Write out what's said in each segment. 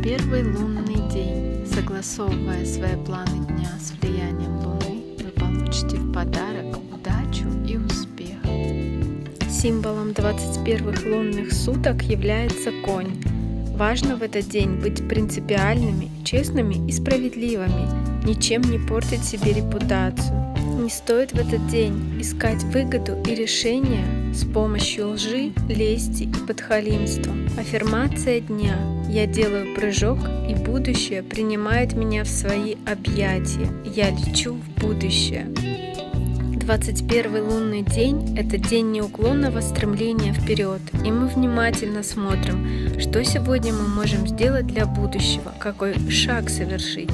21-й лунный день. Согласовывая свои планы дня с влиянием Луны, вы получите в подарок удачу и успех. Символом 21-х лунных суток является конь. Важно в этот день быть принципиальными, честными и справедливыми, ничем не портить себе репутацию. Не стоит в этот день искать выгоду и решения с помощью лжи, лести и подхалимства. Аффирмация дня. Я делаю прыжок, и будущее принимает меня в свои объятия. Я лечу в будущее. 21-й лунный день – это день неуклонного стремления вперед, и мы внимательно смотрим, что сегодня мы можем сделать для будущего, какой шаг совершить,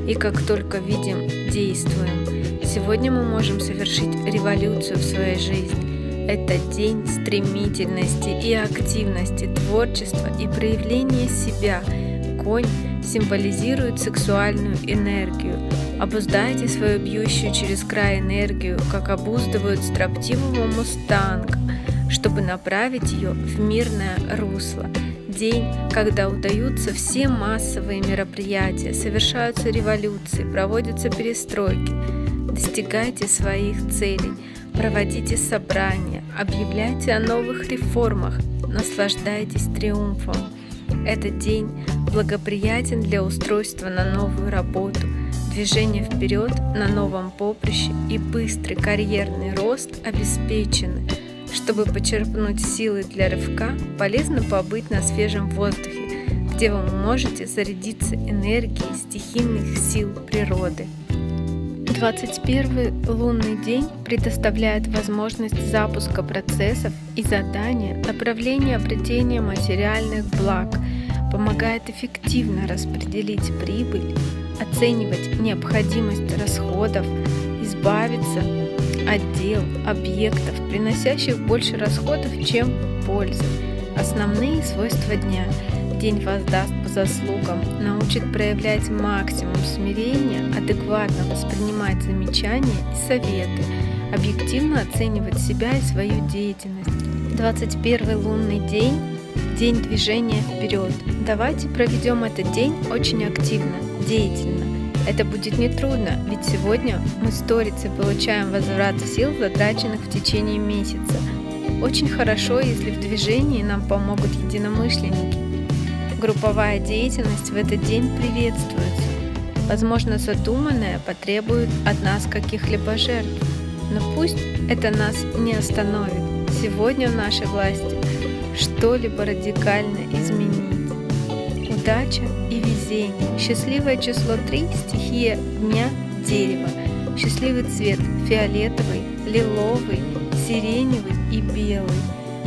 и как только видим, действуем. Сегодня мы можем совершить революцию в своей жизни. Это день стремительности и активности, творчества и проявления себя. Конь символизирует сексуальную энергию. Обуздайте свою бьющую через край энергию, как обуздывают строптивого мустанга, чтобы направить ее в мирное русло. День, когда удаются все массовые мероприятия, совершаются революции, проводятся перестройки. Достигайте своих целей, проводите собрания, объявляйте о новых реформах, наслаждайтесь триумфом. Этот день благоприятен для устройства на новую работу, движения вперед на новом поприще и быстрый карьерный рост обеспечены. Чтобы почерпнуть силы для рывка, полезно побыть на свежем воздухе, где вы можете зарядиться энергией стихийных сил природы. 21-й лунный день предоставляет возможность запуска процессов и задания, направления обретения материальных благ, помогает эффективно распределить прибыль, оценивать необходимость расходов, избавиться от дел, объектов, приносящих больше расходов, чем пользы. Основные свойства дня. День воздаст по заслугам, научит проявлять максимум смирения, адекватно воспринимать замечания и советы, объективно оценивать себя и свою деятельность. 21-й лунный день – день движения вперед. Давайте проведем этот день очень активно, деятельно. Это будет нетрудно, ведь сегодня мы с Торицей получаем возврат сил, затраченных в течение месяца. Очень хорошо, если в движении нам помогут единомышленники. Групповая деятельность в этот день приветствуется. Возможно, задуманное потребует от нас каких-либо жертв, но пусть это нас не остановит. Сегодня в нашей власти что-либо радикально изменить. Удача и везение. Счастливое число 3, стихия дня – дерево. Счастливый цвет – фиолетовый, лиловый, сиреневый и белый.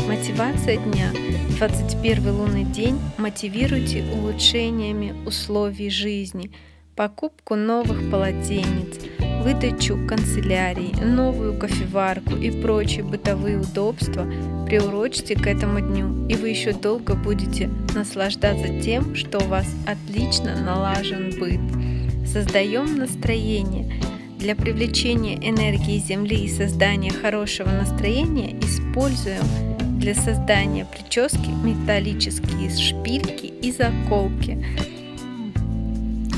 Мотивация дня. 21-й лунный день. Мотивируйте улучшениями условий жизни, покупку новых полотенец, выдачу канцелярии, новую кофеварку и прочие бытовые удобства приурочьте к этому дню, и вы еще долго будете наслаждаться тем, что у вас отлично налажен быт. Создаем настроение. Для привлечения энергии Земли и создания хорошего настроения используем для создания прически металлические шпильки и заколки.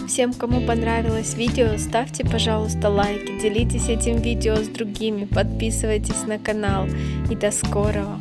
Всем, кому понравилось видео, ставьте, пожалуйста, лайки, делитесь этим видео с другими, подписывайтесь на канал и до скорого!